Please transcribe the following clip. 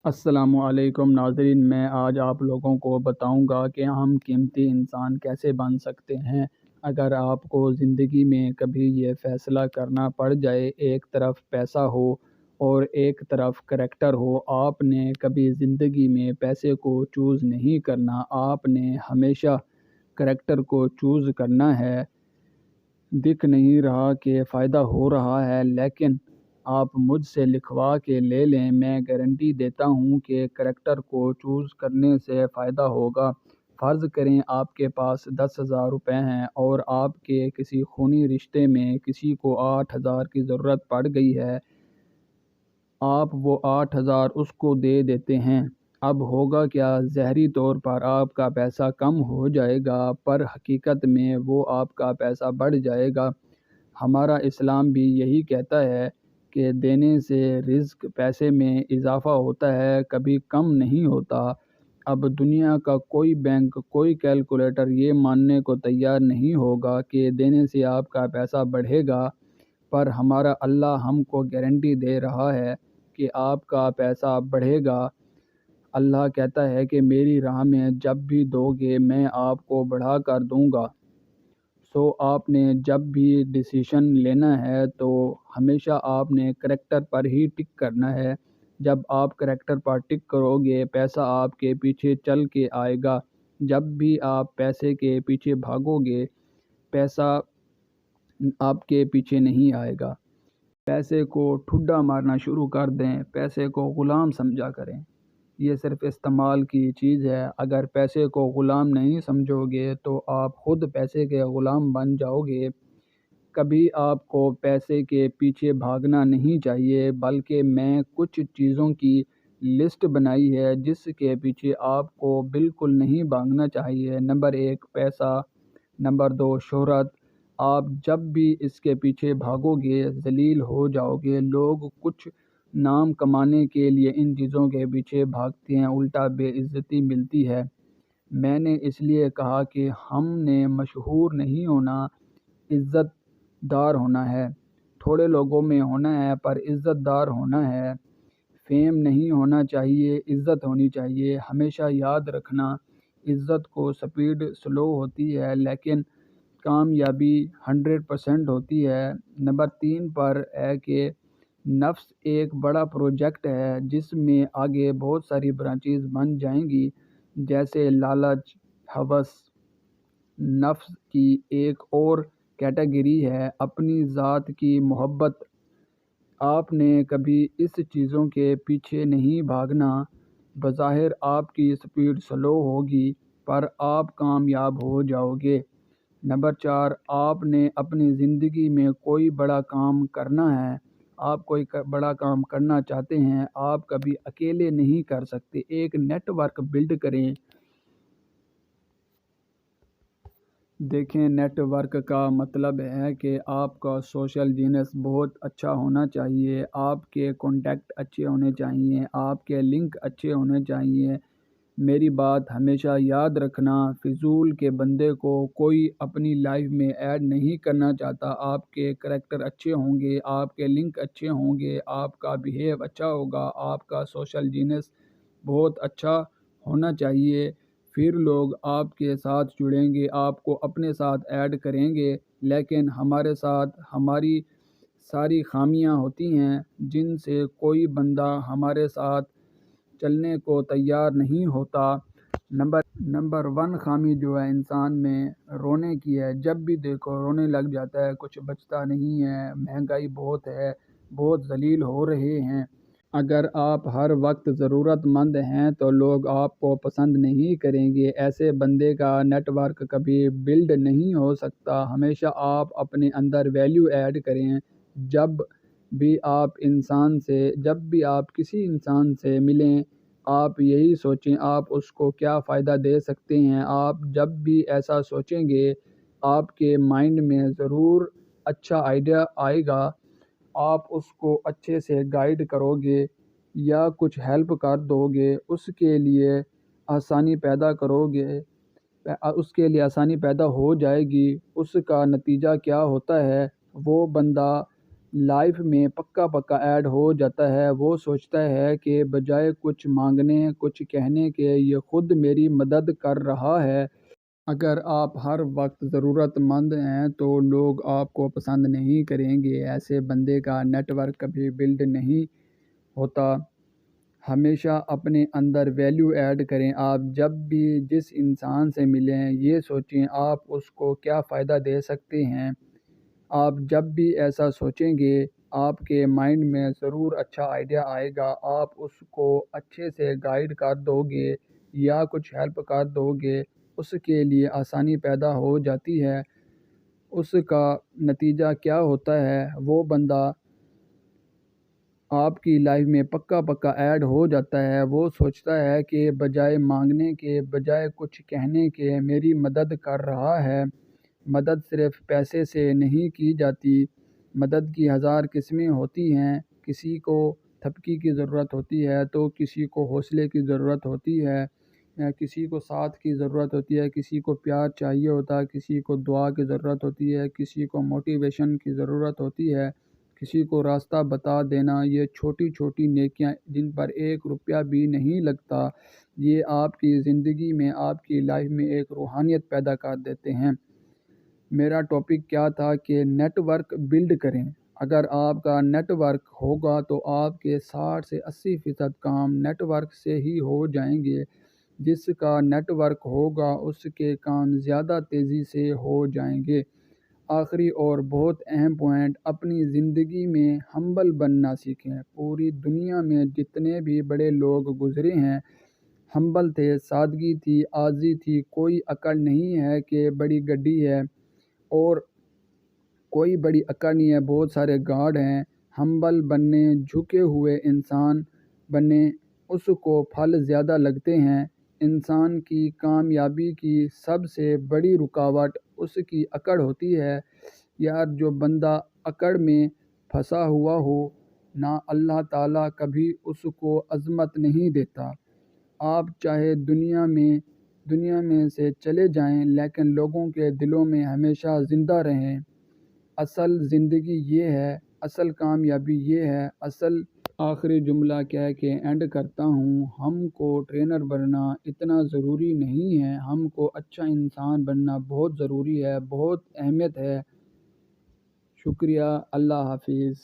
السلام علیکم ناظرین، میں آج آپ لوگوں کو بتاؤں گا کہ ہم قیمتی انسان کیسے بن سکتے ہیں۔ اگر آپ کو زندگی میں کبھی یہ فیصلہ کرنا پڑ جائے، ایک طرف پیسہ ہو اور ایک طرف کریکٹر ہو، آپ نے کبھی زندگی میں پیسے کو چوز نہیں کرنا، آپ نے ہمیشہ کریکٹر کو چوز کرنا ہے۔ دکھ نہیں رہا کہ فائدہ ہو رہا ہے، لیکن آپ مجھ سے لکھوا کے لے لیں، میں گارنٹی دیتا ہوں کہ کریکٹر کو چوز کرنے سے فائدہ ہوگا۔ فرض کریں آپ کے پاس 10,000 روپے ہیں اور آپ کے کسی خونی رشتے میں کسی کو 8,000 کی ضرورت پڑ گئی ہے۔ آپ وہ 8,000 اس کو دے دیتے ہیں۔ اب ہوگا کیا؟ ظاہری طور پر آپ کا پیسہ کم ہو جائے گا، پر حقیقت میں وہ آپ کا پیسہ بڑھ جائے گا۔ ہمارا اسلام بھی یہی کہتا ہے کہ دینے سے رزق پیسے میں اضافہ ہوتا ہے، کبھی کم نہیں ہوتا۔ اب دنیا کا کوئی بینک، کوئی کیلکولیٹر یہ ماننے کو تیار نہیں ہوگا کہ دینے سے آپ کا پیسہ بڑھے گا، پر ہمارا اللہ ہم کو گارنٹی دے رہا ہے کہ آپ کا پیسہ بڑھے گا۔ اللہ کہتا ہے کہ میری راہ میں جب بھی دو گے میں آپ کو بڑھا کر دوں گا۔ آپ نے جب بھی ڈیسیشن لینا ہے تو ہمیشہ آپ نے کریکٹر پر ہی ٹک کرنا ہے۔ جب آپ کریکٹر پر ٹک کرو گے، پیسہ آپ کے پیچھے چل کے آئے گا۔ جب بھی آپ پیسے کے پیچھے بھاگو گے، پیسہ آپ کے پیچھے نہیں آئے گا۔ پیسے کو ٹھڈا مارنا شروع کر دیں، پیسے کو غلام سمجھا کریں۔ یہ صرف استعمال کی چیز ہے۔ اگر پیسے کو غلام نہیں سمجھو گے تو آپ خود پیسے کے غلام بن جاؤ گے۔ کبھی آپ کو پیسے کے پیچھے بھاگنا نہیں چاہیے، بلکہ میں کچھ چیزوں کی لسٹ بنائی ہے جس کے پیچھے آپ کو بالکل نہیں بھاگنا چاہیے۔ نمبر 1 پیسہ، نمبر 2 شہرت۔ آپ جب بھی اس کے پیچھے بھاگو گے ذلیل ہو جاؤ گے۔ لوگ کچھ نام کمانے کے لیے ان چیزوں کے پیچھے بھاگتے ہیں، الٹا بے عزتی ملتی ہے۔ میں نے اس لیے کہا کہ ہم نے مشہور نہیں ہونا، عزت دار ہونا ہے۔ تھوڑے لوگوں میں ہونا ہے پر عزت دار ہونا ہے۔ فیم نہیں ہونا چاہیے، عزت ہونی چاہیے۔ ہمیشہ یاد رکھنا، عزت کو سپیڈ سلو ہوتی ہے لیکن کامیابی 100% ہوتی ہے۔ نمبر 3 پر ہے کہ نفس ایک بڑا پروجیکٹ ہے جس میں آگے بہت ساری برانچیز بن جائیں گی، جیسے لالچ، ہوس۔ نفس کی ایک اور کیٹیگری ہے اپنی ذات کی محبت۔ آپ نے کبھی اس چیزوں کے پیچھے نہیں بھاگنا۔ بظاہر آپ کی سپیڈ سلو ہوگی پر آپ کامیاب ہو جاؤ گے۔ نمبر 4 آپ نے اپنی زندگی میں کوئی بڑا کام کرنا ہے۔ آپ کوئی بڑا کام کرنا چاہتے ہیں، آپ کبھی اکیلے نہیں کر سکتے۔ ایک نیٹ ورک بلڈ کریں۔ دیکھیں، نیٹ ورک کا مطلب ہے کہ آپ کا سوشل جینس بہت اچھا ہونا چاہیے، آپ کے کانٹیکٹ اچھے ہونے چاہیے، آپ کے لنک اچھے ہونے چاہیے۔ میری بات ہمیشہ یاد رکھنا، فضول کے بندے کو کوئی اپنی لائف میں ایڈ نہیں کرنا چاہتا۔ آپ کے کریکٹر اچھے ہوں گے، آپ کے لنک اچھے ہوں گے، آپ کا بیہیو اچھا ہوگا، آپ کا سوشل جینس بہت اچھا ہونا چاہیے، پھر لوگ آپ کے ساتھ جڑیں گے، آپ کو اپنے ساتھ ایڈ کریں گے۔ لیکن ہمارے ساتھ ہماری ساری خامیاں ہوتی ہیں جن سے کوئی بندہ ہمارے ساتھ چلنے کو تیار نہیں ہوتا۔ نمبر 1 خامی جو ہے انسان میں، رونے کی ہے۔ جب بھی دیکھو رونے لگ جاتا ہے، کچھ بچتا نہیں ہے، مہنگائی بہت ہے، بہت ذلیل ہو رہے ہیں۔ اگر آپ ہر وقت ضرورت مند ہیں تو لوگ آپ کو پسند نہیں کریں گے۔ ایسے بندے کا نیٹ ورک کبھی بلڈ نہیں ہو سکتا۔ ہمیشہ آپ اپنے اندر ویلیو ایڈ کریں۔ جب بھی آپ کسی انسان سے ملیں، آپ یہی سوچیں آپ اس کو کیا فائدہ دے سکتے ہیں۔ آپ جب بھی ایسا سوچیں گے، آپ کے مائنڈ میں ضرور اچھا آئیڈیا آئے گا۔ آپ اس کو اچھے سے گائیڈ کرو گے یا کچھ ہیلپ کر دو گے، اس کے لیے آسانی پیدا کرو گے، اس کے لیے آسانی پیدا ہو جائے گی۔ اس کا نتیجہ کیا ہوتا ہے، وہ بندہ لائف میں پکا پکا ایڈ ہو جاتا ہے۔ وہ سوچتا ہے کہ بجائے کچھ مانگنے کچھ کہنے کے یہ خود میری مدد کر رہا ہے۔ اگر آپ ہر وقت ضرورت مند ہیں تو لوگ آپ کو پسند نہیں کریں گے۔ ایسے بندے کا نیٹ ورک کبھی بلڈ نہیں ہوتا۔ ہمیشہ اپنے اندر ویلیو ایڈ کریں۔ آپ جب بھی جس انسان سے ملیں یہ سوچیں آپ اس کو کیا فائدہ دے سکتے ہیں۔ آپ جب بھی ایسا سوچیں گے آپ کے مائنڈ میں ضرور اچھا آئیڈیا آئے گا۔ آپ اس کو اچھے سے گائیڈ کر دو گے یا کچھ ہیلپ کر دو گے، اس کے لیے آسانی پیدا ہو جاتی ہے۔ اس کا نتیجہ کیا ہوتا ہے، وہ بندہ آپ کی لائف میں پکا پکا ایڈ ہو جاتا ہے۔ وہ سوچتا ہے کہ بجائے مانگنے کے بجائے کچھ کہنے کے میری مدد کر رہا ہے۔ مدد صرف پیسے سے نہیں کی جاتی، مدد کی ہزار قسمیں ہوتی ہیں۔ کسی کو تھپکی کی ضرورت ہوتی ہے تو کسی کو حوصلے کی ضرورت ہوتی ہے، کسی کو ساتھ کی ضرورت ہوتی ہے، کسی کو پیار چاہیے ہوتا ہے، کسی کو دعا کی ضرورت ہوتی ہے، کسی کو موٹیویشن کی ضرورت ہوتی ہے، کسی کو راستہ بتا دینا۔ یہ چھوٹی چھوٹی نیکیاں جن پر 1 روپیہ بھی نہیں لگتا، یہ آپ کی زندگی میں آپ کی لائف میں ایک روحانیت پیدا کر دیتے ہیں۔ میرا ٹاپک کیا تھا کہ نیٹ ورک بلڈ کریں۔ اگر آپ کا نیٹ ورک ہوگا تو آپ کے 60 سے 80% کام نیٹ ورک سے ہی ہو جائیں گے۔ جس کا نیٹ ورک ہوگا اس کے کام زیادہ تیزی سے ہو جائیں گے۔ آخری اور بہت اہم پوائنٹ، اپنی زندگی میں ہمبل بننا سیکھیں۔ پوری دنیا میں جتنے بھی بڑے لوگ گزرے ہیں ہمبل تھے، سادگی تھی، عاجزی تھی۔ کوئی اکڑ نہیں ہے کہ بڑی گڈی ہے اور کوئی بڑی اکڑ نہیں ہے، بہت سارے گاڈ ہیں۔ ہمبل بننے، جھکے ہوئے انسان بننے، اس کو پھل زیادہ لگتے ہیں۔ انسان کی کامیابی کی سب سے بڑی رکاوٹ اس کی اکڑ ہوتی ہے۔ یار جو بندہ اکڑ میں پھنسا ہوا ہو نہ، اللہ تعالیٰ کبھی اس کو عظمت نہیں دیتا۔ آپ چاہے دنیا میں سے چلے جائیں لیکن لوگوں کے دلوں میں ہمیشہ زندہ رہیں۔ اصل زندگی یہ ہے، اصل کامیابی یہ ہے، اصل آخری جملہ کہہ کے اینڈ کرتا ہوں۔ ہم کو ٹرینر بننا اتنا ضروری نہیں ہے، ہم کو اچھا انسان بننا بہت ضروری ہے، بہت اہمیت ہے۔ شکریہ، اللہ حافظ۔